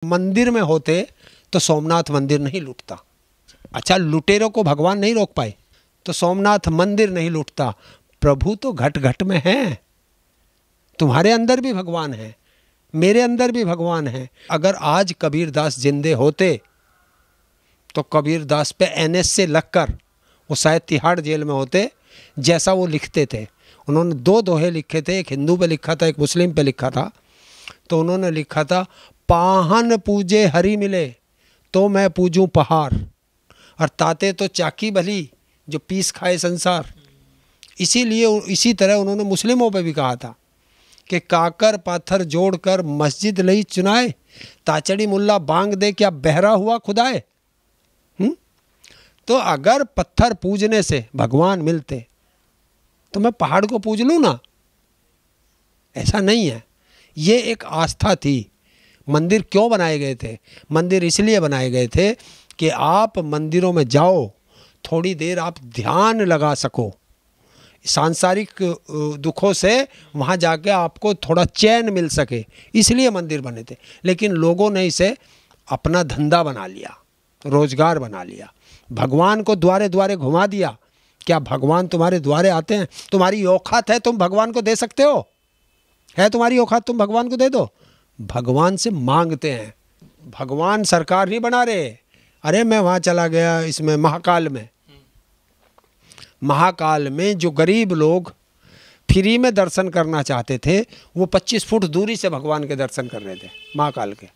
मंदिर में होते तो सोमनाथ मंदिर नहीं लूटता। अच्छा, लुटेरों को भगवान नहीं रोक पाए तो सोमनाथ मंदिर नहीं लूटता। प्रभु तो घट घट में है। तुम्हारे अंदर भी भगवान है, मेरे अंदर भी भगवान है। अगर आज कबीरदास जिंदे होते तो कबीरदास पे एनएस से लगकर वो शायद तिहाड़ जेल में होते। जैसा वो लिखते थे, उन्होंने 2 दोहे लिखे थे, एक हिंदू पे लिखा था, एक मुस्लिम पे लिखा था। तो उन्होंने लिखा था, पाहन पूजे हरि मिले तो मैं पूजूं पहाड़, और ताते तो चाकी भली जो पीस खाए संसार। इसीलिए इसी तरह उन्होंने मुस्लिमों पे भी कहा था कि काकर पाथर जोड़कर मस्जिद लई चुनाए, ताचड़ी मुल्ला बांग दे क्या बहरा हुआ खुदाए। तो अगर पत्थर पूजने से भगवान मिलते तो मैं पहाड़ को पूज लूँ ना? ऐसा नहीं है। ये एक आस्था थी। मंदिर क्यों बनाए गए थे? मंदिर इसलिए बनाए गए थे कि आप मंदिरों में जाओ, थोड़ी देर आप ध्यान लगा सको, सांसारिक दुखों से वहाँ जाके आपको थोड़ा चैन मिल सके, इसलिए मंदिर बने थे। लेकिन लोगों ने इसे अपना धंधा बना लिया, रोजगार बना लिया, भगवान को द्वारे द्वारे घुमा दिया। क्या भगवान तुम्हारे द्वारे आते हैं? तुम्हारी औकात है, तुम भगवान को दे सकते हो? है तुम्हारी औकात, तुम भगवान को दे दो? भगवान से मांगते हैं। भगवान सरकार नहीं बना रहे। अरे मैं वहाँ चला गया, इसमें महाकाल में जो गरीब लोग फ्री में दर्शन करना चाहते थे, वो 25 फुट दूरी से भगवान के दर्शन कर रहे थे महाकाल के।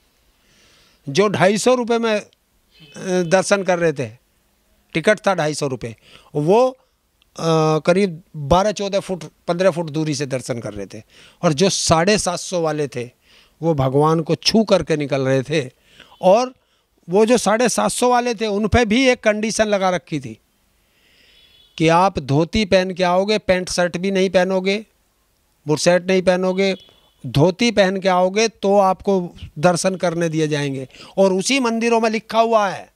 जो 250 रुपये में दर्शन कर रहे थे, टिकट था 250 रुपये, वो करीब 12-14 फुट 15 फुट दूरी से दर्शन कर रहे थे। और जो 750 वाले थे वो भगवान को छू करके निकल रहे थे। और वो जो 750 वाले थे उन पे भी एक कंडीशन लगा रखी थी कि आप धोती पहन के आओगे, पैंट शर्ट भी नहीं पहनोगे, बुरशर्ट नहीं पहनोगे, धोती पहन के आओगे तो आपको दर्शन करने दिए जाएंगे। और उसी मंदिरों में लिखा हुआ है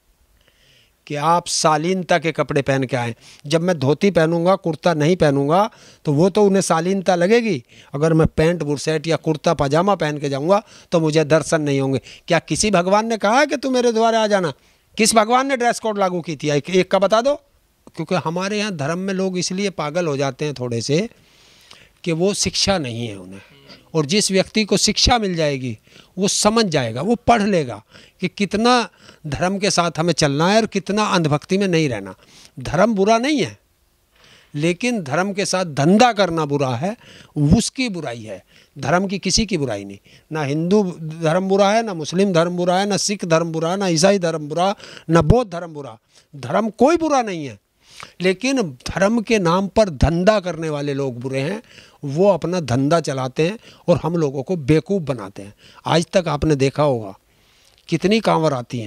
कि आप शालीनता के कपड़े पहन के आएँ। जब मैं धोती पहनूंगा, कुर्ता नहीं पहनूंगा, तो वो तो उन्हें शालीनता लगेगी। अगर मैं पैंट बुरशर्ट या कुर्ता पजामा पहन के जाऊंगा तो मुझे दर्शन नहीं होंगे। क्या किसी भगवान ने कहा है कि तू मेरे द्वारे आ जाना? किस भगवान ने ड्रेस कोड लागू की थी? एक का बता दो। क्योंकि हमारे यहाँ धर्म में लोग इसलिए पागल हो जाते हैं थोड़े से कि वो शिक्षा नहीं है उन्हें। और जिस व्यक्ति को शिक्षा मिल जाएगी वो समझ जाएगा, वो पढ़ लेगा कि कितना धर्म के साथ हमें चलना है और कितना अंधभक्ति में नहीं रहना। धर्म बुरा नहीं है, लेकिन धर्म के साथ धंधा करना बुरा है, उसकी बुराई है। धर्म की किसी की बुराई नहीं। ना हिंदू धर्म बुरा है, ना मुस्लिम धर्म बुरा है, ना सिख धर्म बुरा, ना ईसाई धर्म बुरा, ना बौद्ध धर्म बुरा। धर्म कोई बुरा नहीं है, लेकिन धर्म के नाम पर धंधा करने वाले लोग बुरे हैं। वो अपना धंधा चलाते हैं और हम लोगों को बेवकूफ़ बनाते हैं। आज तक आपने देखा होगा कितनी कांवर आती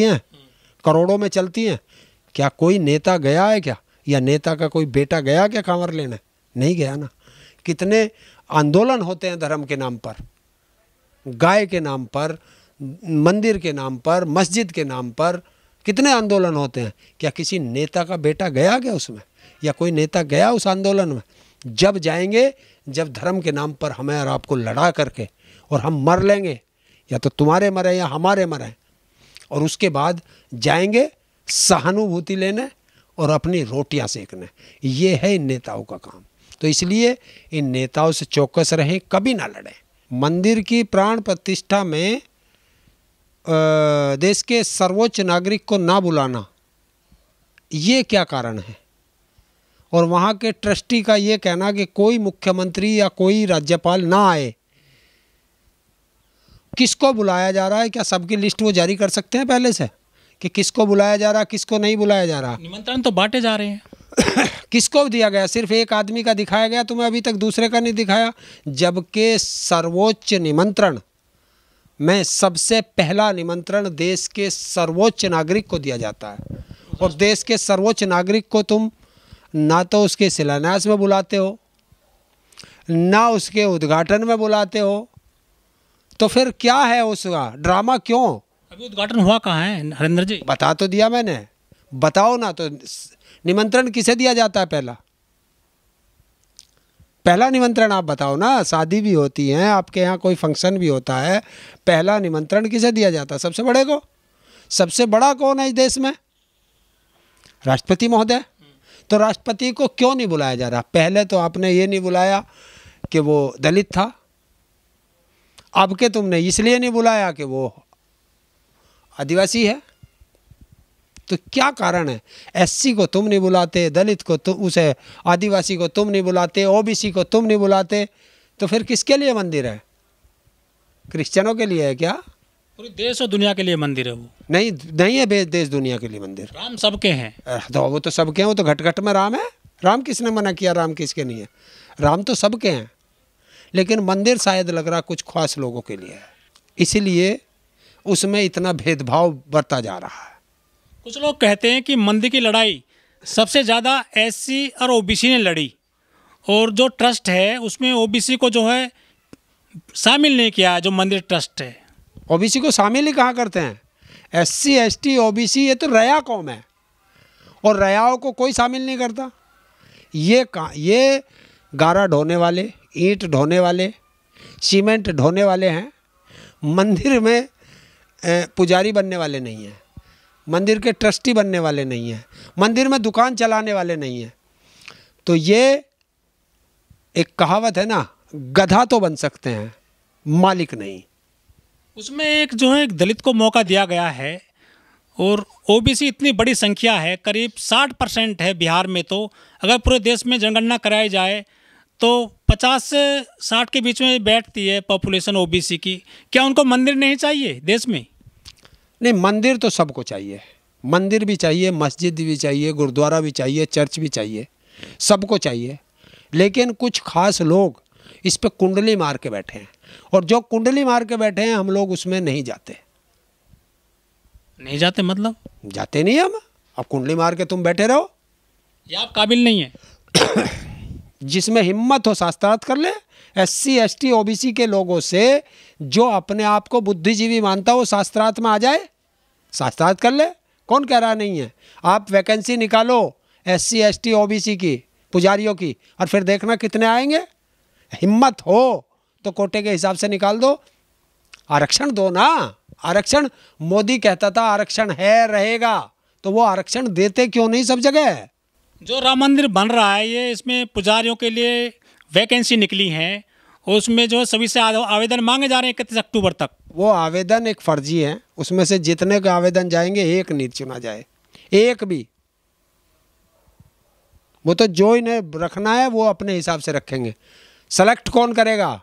हैं, करोड़ों में चलती हैं। क्या कोई नेता गया है क्या? या नेता का कोई बेटा गया क्या कांवर लेने? नहीं गया ना। कितने आंदोलन होते हैं धर्म के नाम पर, गाय के नाम पर, मंदिर के नाम पर, मस्जिद के नाम पर कितने आंदोलन होते हैं। क्या किसी नेता का बेटा गया क्या उसमें? या कोई नेता गया उस आंदोलन में? जब जाएंगे जब धर्म के नाम पर हमें और आपको लड़ा करके और हम मर लेंगे, या तो तुम्हारे मरे या हमारे मरे, और उसके बाद जाएंगे सहानुभूति लेने और अपनी रोटियां सेकने। ये है इन नेताओं का काम। तो इसलिए इन नेताओं से चौकस रहें, कभी ना लड़ें। मंदिर की प्राण प्रतिष्ठा में देश के सर्वोच्च नागरिक को ना बुलाना, ये क्या कारण है? और वहाँ के ट्रस्टी का ये कहना कि कोई मुख्यमंत्री या कोई राज्यपाल ना आए। किसको बुलाया जा रहा है? क्या सबकी लिस्ट वो जारी कर सकते हैं पहले से कि किसको बुलाया जा रहा, किसको नहीं बुलाया जा रहा? निमंत्रण तो बांटे जा रहे हैं। किसको दिया गया? सिर्फ एक आदमी का दिखाया गया, तुम्हें अभी तक दूसरे का नहीं दिखाया। जबकि सर्वोच्च निमंत्रण में सबसे पहला निमंत्रण देश के सर्वोच्च नागरिक को दिया जाता है। और देश के सर्वोच्च नागरिक को तुम ना तो उसके शिलान्यास में बुलाते हो, ना उसके उद्घाटन में बुलाते हो, तो फिर क्या है उसका ड्रामा? क्यों? अभी उद्घाटन हुआ कहाँ है हरेंद्र जी? बता तो दिया मैंने, बताओ ना। तो निमंत्रण किसे दिया जाता है? पहला पहला निमंत्रण आप बताओ ना, शादी भी होती है आपके यहाँ, कोई फंक्शन भी होता है, पहला निमंत्रण किसे दिया जाता है? सबसे बड़े को। सबसे बड़ा कौन है इस देश में? राष्ट्रपति महोदय। तो राष्ट्रपति को क्यों नहीं बुलाया जा रहा? पहले तो आपने ये नहीं बुलाया कि वो दलित था, अब के तुमने इसलिए नहीं बुलाया कि वो आदिवासी है। तो क्या कारण है? एससी को तुम नहीं बुलाते, दलित को तुम, उसे आदिवासी को तुम नहीं बुलाते, ओबीसी को तुम नहीं बुलाते, तो फिर किसके लिए मंदिर है? क्रिश्चियनों के लिए है क्या? पूरे देश और दुनिया के लिए मंदिर है वो। नहीं, नहीं है देश दुनिया के लिए मंदिर। राम सबके हैं। तो वो तो सबके हैं, वो तो घट घट में राम है। राम किसने मना किया? राम किसके नहीं है? राम तो सबके हैं, लेकिन मंदिर शायद लग रहा कुछ खास लोगों के लिए है, इसीलिए उसमें इतना भेदभाव बरता जा रहा है। कुछ लोग कहते हैं कि मंदिर की लड़ाई सबसे ज़्यादा एससी और ओबीसी ने लड़ी, और जो ट्रस्ट है उसमें ओबीसी को जो है शामिल नहीं किया, जो मंदिर ट्रस्ट है। ओबीसी को शामिल ही कहाँ करते हैं? एससी एसटी ओबीसी ये तो रया कौम है, और रयाओं को कोई शामिल नहीं करता। ये गारा ढोने वाले, ईंट ढोने वाले, सीमेंट ढोने वाले हैं, मंदिर में पुजारी बनने वाले नहीं हैं, मंदिर के ट्रस्टी बनने वाले नहीं हैं, मंदिर में दुकान चलाने वाले नहीं हैं। तो ये एक कहावत है ना, गधा तो बन सकते हैं, मालिक नहीं। उसमें एक जो है एक दलित को मौका दिया गया है, और ओबीसी इतनी बड़ी संख्या है, करीब 60% है बिहार में। तो अगर पूरे देश में जनगणना कराई जाए तो 50 से 60 के बीच में बैठती है पॉपुलेशन ओबीसी की। क्या उनको मंदिर नहीं चाहिए देश में? नहीं, मंदिर तो सबको चाहिए, मंदिर भी चाहिए, मस्जिद भी चाहिए, गुरुद्वारा भी चाहिए, चर्च भी चाहिए, सबको चाहिए। लेकिन कुछ खास लोग इस पे कुंडली मार के बैठे हैं, और जो कुंडली मार के बैठे हैं हम लोग उसमें नहीं जाते। नहीं जाते मतलब? जाते नहीं हम। अब कुंडली मार के तुम बैठे रहो, या आप काबिल नहीं है? जिसमें हिम्मत हो शास्त्रार्थ कर ले। एससी एसटी ओबीसी के लोगों से जो अपने आप को बुद्धिजीवी मानता हो शास्त्रार्थ में आ जाए, शास्त्रार्थ कर ले। कौन कह रहा नहीं है? आप वैकेंसी निकालो एससी एसटी ओबीसी की, पुजारियों की, और फिर देखना कितने आएंगे। हिम्मत हो तो कोटे के हिसाब से निकाल दो, आरक्षण दो ना। आरक्षण मोदी कहता था आरक्षण है रहेगा, तो वो आरक्षण देते क्यों नहीं सब जगह? जो राम मंदिर बन रहा है ये, इसमें पुजारियों के लिए वैकेंसी निकली है, और उसमें जो सभी से आवेदन मांगे जा रहे हैं 31 अक्टूबर तक। वो आवेदन एक फर्जी है, उसमें से जितने के आवेदन जाएंगे एक नहीं चुना जाए, एक भी। वो तो जो इन्हें रखना है वो अपने हिसाब से रखेंगे। सेलेक्ट कौन करेगा?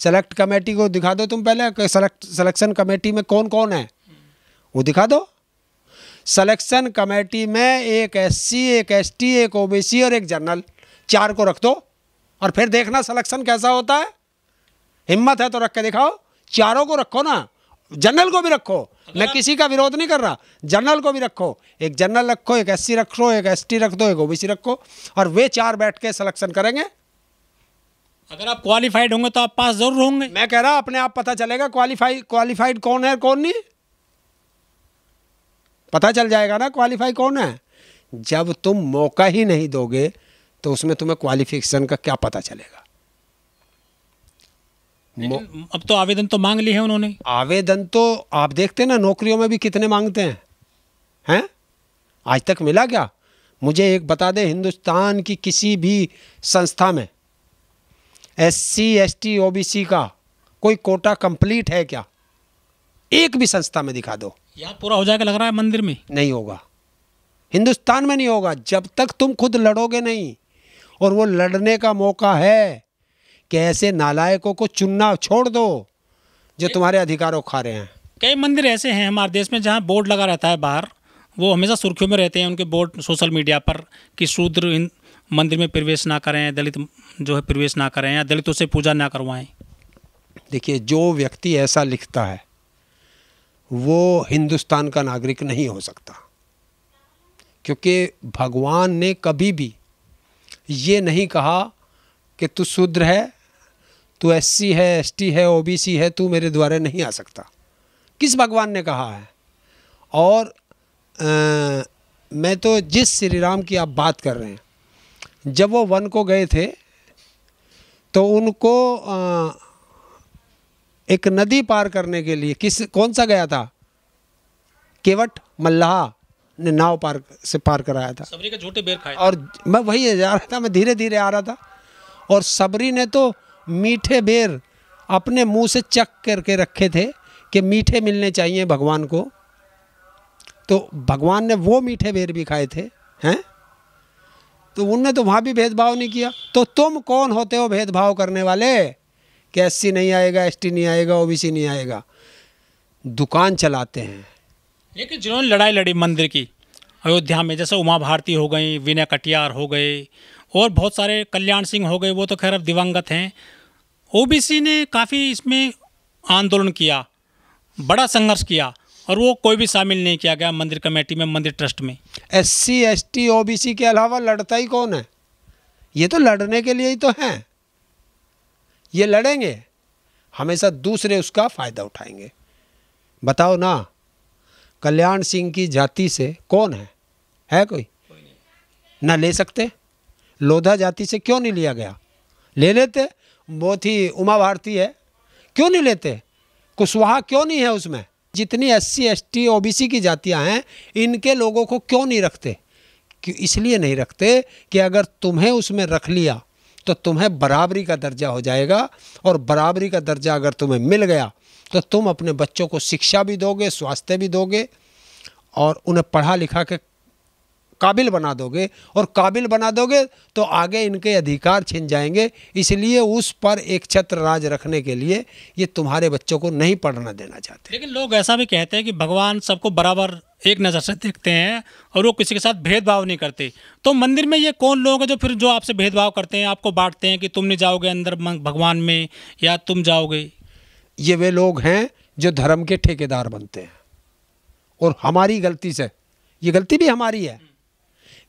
सेलेक्ट कमेटी को दिखा दो तुम पहले, सिलेक्शन कमेटी में कौन कौन है वो दिखा दो। सिलेक्शन कमेटी में एक एससी, एक एसटी, एक ओबीसी और एक जनरल, 4 को रख दो, और फिर देखना सिलेक्शन कैसा होता है। हिम्मत है तो रख के दिखाओ, चारों को रखो ना, जनरल को भी रखो। मैं किसी का विरोध नहीं कर रहा, जनरल को भी रखो, एक जनरल रखो, एक एससी रखो, एक एसटी रख दो, एक ओबीसी रखो, और वे 4 बैठ के सिलेक्शन करेंगे। अगर आप क्वालिफाइड होंगे तो आप पास जरूर होंगे। मैं कह रहा अपने आप पता चलेगा क्वालिफाइड कौन है कौन नहीं, पता चल जाएगा ना क्वालिफाई कौन है। जब तुम मौका ही नहीं दोगे तो उसमें तुम्हें क्वालिफिकेशन का क्या पता चलेगा? अब तो आवेदन तो मांग लिए हैं उन्होंने। आवेदन तो आप देखते हैं ना, नौकरियों में भी कितने मांगते हैं? आज तक मिला क्या? मुझे एक बता दे, हिंदुस्तान की किसी भी संस्था में एससी एसटी ओबीसी का कोई कोटा कंप्लीट है क्या? एक भी संस्था में दिखा दो। यहाँ पूरा हो जाएगा लग रहा है मंदिर में। नहीं होगा, हिंदुस्तान में नहीं होगा जब तक तुम खुद लड़ोगे नहीं। और वो लड़ने का मौका है कि ऐसे नालायकों को चुनना छोड़ दो जो तुम्हारे अधिकारों खा रहे हैं। कई मंदिर ऐसे हैं हमारे देश में जहाँ बोर्ड लगा रहता है बाहर, वो हमेशा सुर्खियों में रहते हैं उनके बोर्ड सोशल मीडिया पर कि शूद्र मंदिर में प्रवेश ना करें, दलित जो है प्रवेश ना करें, या दलितों से पूजा ना करवाएं। देखिए, जो व्यक्ति ऐसा लिखता है वो हिंदुस्तान का नागरिक नहीं हो सकता, क्योंकि भगवान ने कभी भी ये नहीं कहा कि तू शूद्र है, तू एससी है, एसटी है, ओबीसी है, तू मेरे द्वारे नहीं आ सकता। किस भगवान ने कहा है? और मैं तो जिस श्री राम की आप बात कर रहे हैं, जब वो वन को गए थे तो उनको एक नदी पार करने के लिए कौन सा गया था, केवट मल्लाह ने नाव पार कराया था। सबरी के झूठे बेर खाए। और मैं वही जा रहा था, मैं धीरे धीरे आ रहा था, और सबरी ने तो मीठे बेर अपने मुंह से चख करके रखे थे कि मीठे मिलने चाहिए भगवान को, तो भगवान ने वो मीठे बेर भी खाए थे हैं। तो उनने तो वहाँ भी भेदभाव नहीं किया। तो तुम कौन होते हो भेदभाव करने वाले कि एससी नहीं आएगा, एसटी नहीं आएगा, ओबीसी नहीं आएगा? दुकान चलाते हैं। लेकिन जिन्होंने लड़ाई लड़ी मंदिर की अयोध्या में, जैसे उमा भारती हो गई, विनय कटियार हो गए, और बहुत सारे कल्याण सिंह हो गए, वो तो खैर अब दिवंगत हैं। ओबीसी ने काफ़ी इसमें आंदोलन किया, बड़ा संघर्ष किया, और वो कोई भी शामिल नहीं किया गया मंदिर कमेटी में, मंदिर ट्रस्ट में। एससी एसटी ओबीसी के अलावा लड़ता ही कौन है? ये तो लड़ने के लिए ही तो हैं। ये लड़ेंगे, हमेशा दूसरे उसका फ़ायदा उठाएंगे। बताओ ना, कल्याण सिंह की जाति से कौन है कोई? ना ले सकते। लोधा जाति से क्यों नहीं लिया गया? ले लेते। वो थी उमा भारती है, क्यों नहीं लेते? कुशवाहा क्यों नहीं है उसमें? जितनी एससी एसटी ओबीसी की जातियां हैं, इनके लोगों को क्यों नहीं रखते? इसलिए नहीं रखते कि अगर तुम्हें उसमें रख लिया तो तुम्हें बराबरी का दर्जा हो जाएगा, और बराबरी का दर्जा अगर तुम्हें मिल गया तो तुम अपने बच्चों को शिक्षा भी दोगे, स्वास्थ्य भी दोगे, और उन्हें पढ़ा लिखा के काबिल बना दोगे, और काबिल बना दोगे तो आगे इनके अधिकार छिन जाएंगे। इसलिए उस पर एक छत्र राज रखने के लिए ये तुम्हारे बच्चों को नहीं पढ़ना देना चाहते। लेकिन लोग ऐसा भी कहते हैं कि भगवान सबको बराबर एक नज़र से देखते हैं और वो किसी के साथ भेदभाव नहीं करते। तो मंदिर में ये कौन लोग हैं जो आपसे भेदभाव करते हैं, आपको बांटते हैं कि तुम नहीं जाओगे अंदर भगवान में या तुम जाओगे? ये वे लोग हैं जो धर्म के ठेकेदार बनते हैं, और हमारी गलती से, ये गलती भी हमारी है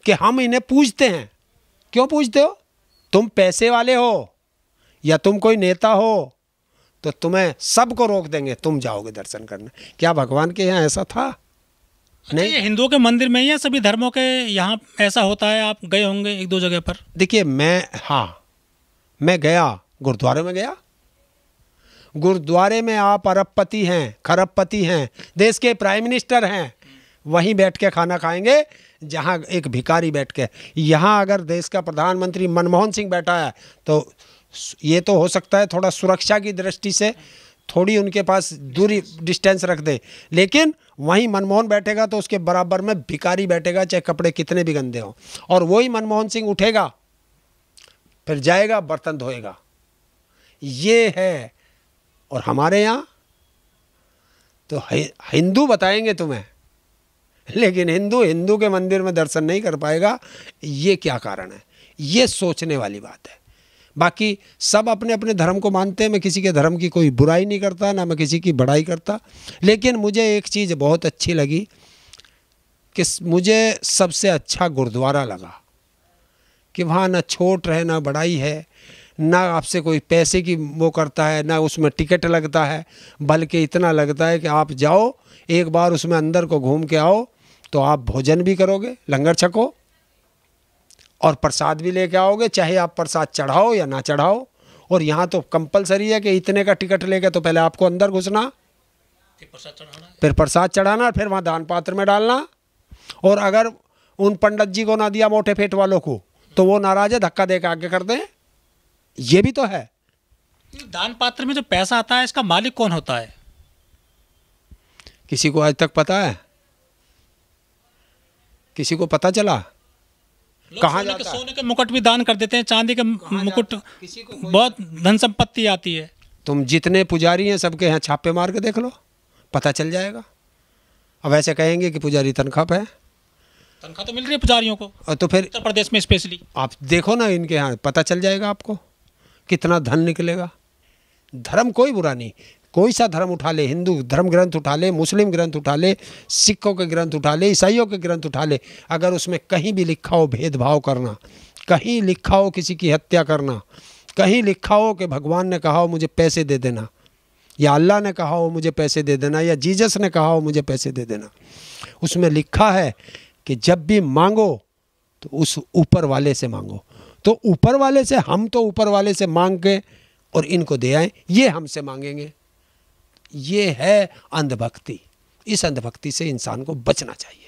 कि हम इन्हें पूजते हैं। क्यों पूजते हो? तुम पैसे वाले हो या तुम कोई नेता हो तो तुम्हें सबको रोक देंगे, तुम जाओगे दर्शन करने। क्या भगवान के यहाँ ऐसा था? नहीं। ये हिंदुओं के मंदिर में ही है, सभी धर्मों के यहाँ ऐसा होता है। आप गए होंगे एक दो जगह पर। देखिए, मैं गया, गुरुद्वारे में गया। गुरुद्वारे में आप अरबपति हैं, खरबपति हैं, देश के प्राइम मिनिस्टर हैं, वहीं बैठ के खाना खाएंगे जहां एक भिखारी बैठ के। यहाँ अगर देश का प्रधानमंत्री मनमोहन सिंह बैठा है तो ये तो हो सकता है थोड़ा सुरक्षा की दृष्टि से थोड़ी उनके पास दूरी, डिस्टेंस रख दे, लेकिन वहीं मनमोहन बैठेगा तो उसके बराबर में भिखारी बैठेगा, चाहे कपड़े कितने भी गंदे हों, और वही मनमोहन सिंह उठेगा, फिर जाएगा, बर्तन धोएगा। ये है। और हमारे यहाँ तो हिंदू बताएंगे तुम्हें, लेकिन हिंदू के मंदिर में दर्शन नहीं कर पाएगा। ये क्या कारण है? ये सोचने वाली बात है। बाकी सब अपने अपने धर्म को मानते हैं। मैं किसी के धर्म की कोई बुराई नहीं करता, ना मैं किसी की बड़ाई करता, लेकिन मुझे एक चीज़ बहुत अच्छी लगी कि मुझे सबसे अच्छा गुरुद्वारा लगा कि वहाँ ना छोट है, ना बड़ाई है, ना आपसे कोई पैसे की वो करता है, ना उसमें टिकट लगता है, बल्कि इतना लगता है कि आप जाओ एक बार उसमें अंदर को घूम के आओ तो आप भोजन भी करोगे, लंगर छको, और प्रसाद भी लेके आओगे, चाहे आप प्रसाद चढ़ाओ या ना चढ़ाओ। और यहाँ तो कंपलसरी है कि इतने का टिकट लेके तो पहले आपको अंदर घुसना, फिर प्रसाद चढ़ाना, फिर वहाँ दान पात्र में डालना। और अगर उन पंडित जी को ना दिया मोटे पेट वालों को तो वो नाराज है, धक्का दे के आगे कर दें। ये भी तो है। दान पात्र में जो पैसा आता है इसका मालिक कौन होता है? किसी को आज तक पता है? किसी को पता चला? कहाँ जाता है? सोने के मुकुट भी दान कर देते हैं, चांदी के मुकुट, बहुत धन संपत्ति आती है। तुम जितने पुजारी हैं सबके यहाँ छापे मार के देख लो, पता चल जाएगा। अब ऐसे कहेंगे कि पुजारी तनख्वाह पे है। तनख्वाह तो मिल रही है पुजारियों को, तो फिर उत्तर प्रदेश में स्पेशली आप देखो ना, इनके यहाँ पता चल जाएगा आपको कितना धन निकलेगा। धर्म कोई बुरा नहीं, कोई सा धर्म उठा ले, हिंदू धर्म ग्रंथ उठा ले, मुस्लिम ग्रंथ उठा ले, सिखों के ग्रंथ उठा ले, ईसाइयों के ग्रंथ उठा ले, अगर उसमें कहीं भी लिखा हो भेदभाव करना, कहीं लिखा हो किसी की हत्या करना, कहीं लिखा हो कि भगवान ने कहा हो मुझे पैसे दे देना, या अल्लाह ने कहा हो मुझे पैसे दे देना, या जीसस ने कहा हो मुझे पैसे दे देना, उसमें लिखा है कि जब भी मांगो तो उस ऊपर वाले से मांगो। तो ऊपर वाले से, हम तो ऊपर वाले से मांग के और इनको दे आए, ये हमसे मांगेंगे। ये है अंधभक्ति। इस अंधभक्ति से इंसान को बचना चाहिए।